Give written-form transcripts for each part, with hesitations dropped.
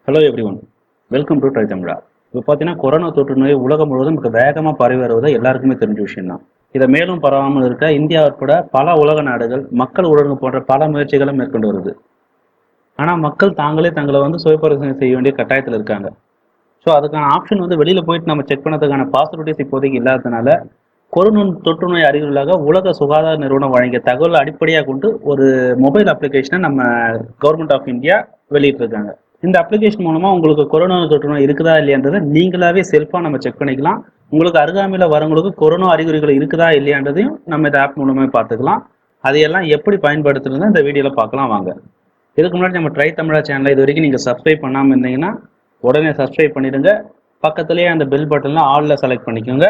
Hello every one, welcome to TAMIZHA. இப்போ பார்த்தீங்கன்னா corona தொற்று நோய் உலகம் முழுவதும் மிக வேகமாக பரவி வருவது எல்லாருக்குமே தெரிஞ்ச விஷயம் தான். இதை மேலும் பரவாமல் இருக்க இந்தியா உட்பட பல உலக நாடுகள் மக்கள் ஊரடங்கு போன்ற பல முயற்சிகளை மேற்கொண்டு வருது. ஆனால் மக்கள் தாங்களே தங்களை சுய பரிசோதனை செய்ய வேண்டிய கட்டாயத்தில் இருக்காங்க. ஸோ அதுக்கான ஆப்ஷன் வெளியில் போயிட்டு நம்ம செக் பண்ணதுக்கான பாசிபிலிட்டிஸ் இப்போதைக்கு இல்லாததுனால கொரோனா தொற்று நோய் அறிகுறிகளாக உலக சுகாதார நிறுவனம் வழங்கிய தகவலை அடிப்படையாக கொண்டு ஒரு மொபைல் அப்ளிகேஷனை நம்ம கவர்மெண்ட் ஆஃப் இந்தியா வெளியிட்டிருக்காங்க. இந்த அப்ளிகேஷன் மூலமா உங்களுக்கு கொரோனா தொற்று நோய் இருக்குதா இல்லையான்றதை நீங்களாவே செல்ஃபா நம்ம செக் பண்ணிக்கலாம். உங்களுக்கு அருகாமையில வரவங்களுக்கு கொரோனா அறிகுறிகள் இருக்குதா இல்லையான்றதையும் நம்ம இந்த ஆப் மூலமா பார்த்துக்கலாம். அதையெல்லாம் எப்படி பயன்படுத்துறது இந்த வீடியோல பார்க்கலாம் வாங்க. இதுக்கு முன்னாடி நம்ம TAMIZHA சேனலை இது வரைக்கும் நீங்க சப்ஸ்கிரைப் பண்ணாம இருந்தீங்கன்னா உடனே சப்ஸ்கிரைப் பண்ணிடுங்க. பக்கத்திலேயே அந்த பெல் பட்டன்ல ஆல்ல செலக்ட் பண்ணிக்கோங்க.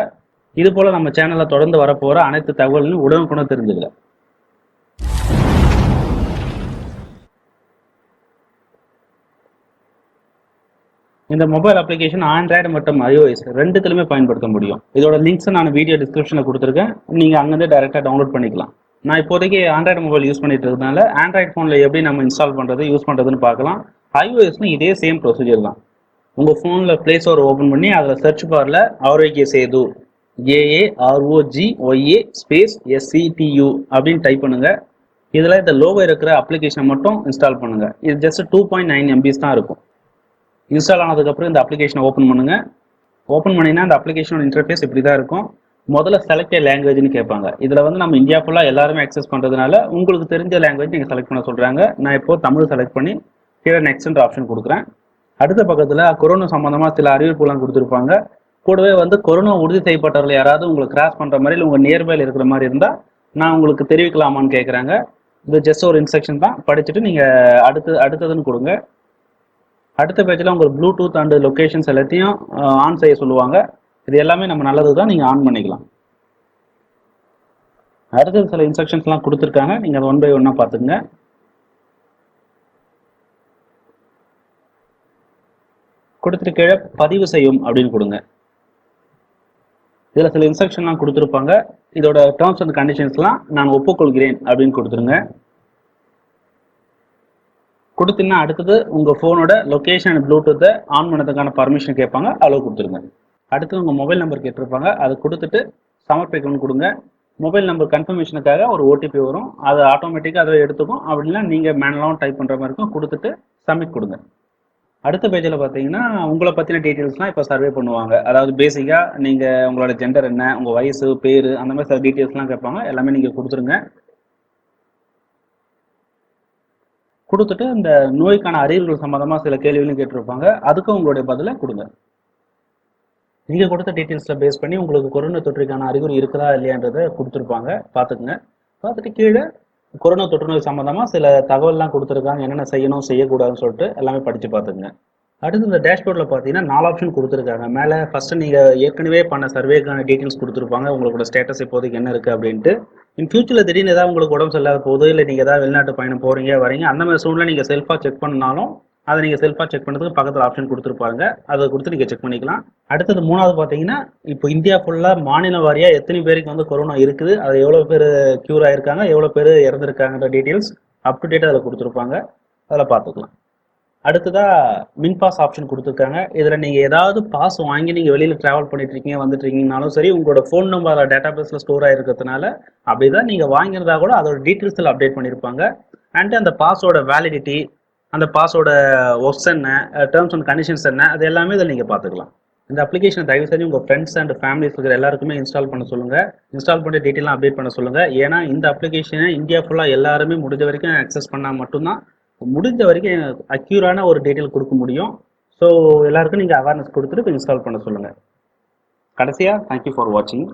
இது போல நம்ம சேனல்ல தொடர்ந்து வரப்போற அனைத்து தகவல்களும் உடனுக்குடன் தெரிஞ்சுக்கலாம். இந்த மொபைல் அப்ளிகேஷன் ஆண்ட்ராய்டு மற்றும் iOS ரெண்டுத்திலுமே பயன்படுத்த முடியும். இதோட லிங்க்ஸ் நான் வீடியோ டிஸ்கிரிப்ஷனில் கொடுத்துருக்கேன். நீங்கள் அங்கேருந்து டைரெக்டாக டவுன்லோட் பண்ணிக்கலாம். நான் இப்போதைக்கு ஆண்ட்ராய்டு மொபைல் யூஸ் பண்ணிட்டு இருக்கனால ஆண்ட்ராய்டு ஃபோனில் எப்படி நம்ம இன்ஸ்டால் பண்ணுறது யூஸ் பண்ணுறதுன்னு பார்க்கலாம். iOSனு இதே சேம் ப்ரொசீஜர் தான். உங்கள் ஃபோனில் ப்ளே ஸ்டோர் ஓப்பன் பண்ணி அதில் சர்ச் பாரில் Aarogya Setu AAROGYA space SETU அப்படின்னு டைப் பண்ணுங்கள். இதில் இந்த லோகோ இருக்கிற அப்ளிகேஷனை மட்டும் இன்ஸ்டால் பண்ணுங்கள். இது ஜஸ்ட் 2.9 MB தான் இருக்கும். இன்ஸ்டால் ஆனதுக்கப்புறம் இந்த அப்ளிகேஷனை ஓப்பன் பண்ணுங்க. ஓப்பன் பண்ணிங்கன்னா அந்த அப்ளிகேஷனோட இன்டர்ஃபேஸ் இப்படி தான் இருக்கும். முதல்ல செலக்ட் லாங்குவேஜ்னு கேட்பாங்க. இதில் நம்ம இந்தியா ஃபுல்லாக எல்லாருமே அக்சஸ் பண்ணுறதுனால உங்களுக்கு தெரிஞ்ச லாங்குவேஜ் நீங்கள் செலக்ட் பண்ண சொல்கிறாங்க. நான் இப்போ தமிழ் செலக்ட் பண்ணி கீழே நெக்ஸ்ட்ன்ற ஆப்ஷன் கொடுக்குறேன். அடுத்த பக்கத்தில் கொரோனா சம்மந்தமாக சில அறிவிப்புலாம் கொடுத்துருப்பாங்க. கூடவே கொரோனா உறுதி செய்யப்பட்டவர்கள் யாராவது உங்களுக்கு கிராஸ் பண்ணுற மாதிரி இல்லை உங்கள் நியர்பையில் இருக்கிற மாதிரி இருந்தால் நான் உங்களுக்கு தெரிவிக்கலாமான்னு கேட்குறாங்க. இது ஜஸ்ட் ஒரு இன்ஸ்ட்ரக்ஷன் தான். படிச்சுட்டு நீங்கள் அடுத்ததுன்னு கொடுங்க. அடுத்த பேஜில் உங்களுக்கு ப்ளூடூத் அண்ட் லொக்கேஷன்ஸ் எல்லாத்தையும் ஆன் செய்ய சொல்லுவாங்க. இது எல்லாமே நம்ம நல்லது தான், நீங்கள் ஆன் பண்ணிக்கலாம். அடுத்தது சில இன்ஸ்ட்ரக்ஷன்ஸ்லாம் கொடுத்துருக்காங்க. நீங்கள் அதை 1 by 1 பார்த்துங்க. கொடுத்துட்டு கீழே பதிவு செய்யும் அப்படின்னு கொடுங்க. இதில் சில இன்ஸ்ட்ரக்ஷன்லாம் கொடுத்துருப்பாங்க. இதோட டேர்ம்ஸ் அண்ட் கண்டிஷன்ஸ்லாம் நான் ஒப்புக்கொள்கிறேன் அப்படின்னு கொடுத்துருங்க. கொடுத்தீங்கன்னா அடுத்தது உங்கள் ஃபோனோட லொக்கேஷன் அண்ட் ப்ளூடூத்தை ஆன் பண்ணதுக்கான பர்மிஷன் கேட்பாங்க. அளவு கொடுத்துருங்க. அடுத்து உங்கள் மொபைல் நம்பர் கேட்டிருப்பாங்க. அதை கொடுத்துட்டு சமர்ப்பிக்கணும்னு கொடுங்க. மொபைல் நம்பர் கன்ஃபர்மேஷனுக்காக ஒரு OTP வரும். அது ஆட்டோமேட்டிக்காக அதை எடுத்துக்கும். அப்படின்னா நீங்கள் மேனுவலாகவும் டைப் பண்ணுற மாதிரி இருக்கும். கொடுத்துட்டு சப்மிட் கொடுங்க. அடுத்த பேஜில் பார்த்தீங்கன்னா உங்களை பற்றின டீட்டெயில்ஸ்லாம் இப்போ சர்வே பண்ணுவாங்க. அதாவது பேசிக்காக நீங்கள் உங்களோட ஜெண்டர் என்ன, உங்கள் வயசு, பேர், அந்த மாதிரி சில டீட்டெயில்ஸ்லாம் கேட்பாங்க. எல்லாமே நீங்கள் கொடுத்துருங்க. கொடுத்துட்டு இந்த நோய்க்கான அறிகுறிகள் சம்பந்தமாக சில கேள்விகளும் கேட்டிருப்பாங்க. அதுக்கும் உங்களுடைய பதிலை கொடுங்க. நீங்கள் கொடுத்த டீட்டெயில்ஸில் பேஸ் பண்ணி உங்களுக்கு கொரோனா தொற்றுக்கான அறிகுறி இருக்குதா இல்லையான்றதை கொடுத்துருப்பாங்க. பார்த்துக்குங்க. பார்த்துட்டு கீழே கொரோனா தொற்று நோய் சம்மந்தமாக சில தகவல்லாம் கொடுத்துருக்காங்க. என்னென்ன செய்யணும் செய்யக்கூடாதுன்னு சொல்லிட்டு எல்லாமே படித்து பார்த்துக்குங்க. அடுத்து இந்த டேஷ்போர்டில் பார்த்தீங்கன்னா 4 ஆப்ஷன் கொடுத்துருக்காங்க. மேலே ஃபஸ்ட்டு நீங்கள் ஏற்கனவே பண்ண சர்வேக்கான டீட்டெயில்ஸ் கொடுத்துருப்பாங்க. உங்களோட ஸ்டேட்டஸ் இப்போதைக்கு என்ன இருக்குது அப்படின்ட்டு. இன் ஃபியூச்சரில் திடீர்னு ஏதாவது உங்களுக்கு உடம்பு சரியில்லாத போகுது, இல்லை நீங்கள் ஏதாவது வெளிநாட்டு பயணம் போகிறீங்க வரீங்க, அந்த மாதிரி சூழ்நிலை நீங்கள் செல்ஃபாக செக் பண்ணாலும் அதை நீங்கள் செல்ஃபாக செக் பண்ணுறதுக்கு பக்கத்தில் ஆப்ஷன் கொடுத்துருப்பாங்க. அதை கொடுத்து நீங்கள் செக் பண்ணிக்கலாம். அடுத்தது 3வது பார்த்தீங்கன்னா இப்போ இந்தியா ஃபுல்லாக மாநில வாரியாக எத்தனை பேருக்கு கொரோனா இருக்குது, அது எவ்வளோ பேர் க்யூர் ஆகிருக்காங்க, எவ்வளோ பேர் இறந்துருக்காங்கன்ற டீட்டெயில்ஸ் அப் டு டேட் அதில் கொடுத்துருப்பாங்க. அதில் பார்த்துக்கலாம். அடுத்ததாக மின் பாஸ் ஆப்ஷன் கொடுத்துருக்காங்க. இதில் நீங்கள் ஏதாவது பாஸ் வாங்கி நீங்கள் வெளியில் ட்ராவல் பண்ணிட்டு இருக்கீங்க வந்துட்டு இருக்கீங்கனாலும் சரி, உங்களோட ஃபோன் நம்பர் அதில் டேட்டா பேஸில் ஸ்டோர் ஆகிருக்கிறதுனால அப்படிதான் நீங்கள் வாங்கியிருந்தா கூட அதோட டீட்டெயில்ஸில் அப்டேட் பண்ணியிருப்பாங்க. அண்ட் அந்த பாஸோட வேலிடிட்டி, அந்த பாஸோட ஒர்க்ஸ் என்ன, டேர்ம்ஸ் அண்ட் கண்டிஷன்ஸ் என்ன, அது எல்லாமே இதில் நீங்கள் பார்த்துக்கலாம். இந்த அப்ளிகேஷனை தயவு செஞ்சு உங்கள் ஃப்ரெண்ட்ஸ் அண்ட் ஃபேமிலிஸ் இருக்கிற எல்லாருக்குமே இன்ஸ்டால் பண்ண சொல்லுங்கள். இன்ஸ்டால் பண்ணி டீட்டெயிலாம் அப்டேட் பண்ண சொல்லுங்கள். ஏன்னா இந்த அப்ளிகேஷனை இந்தியா ஃபுல்லாக எல்லாருமே முடிஞ்ச வரைக்கும் அக்சஸ் பண்ணால் மட்டும்தான் முடிஞ்ச வரைக்கும் அக்யூரான ஒரு டீட்டெயில் கொடுக்க முடியும். ஸோ எல்லாருக்கும் நீங்கள் அவேர்னஸ் கொடுத்துட்டு இன்ஸ்டால் பண்ண சொல்லுங்கள். கடைசியாக தேங்க்யூ ஃபார் வாட்சிங்.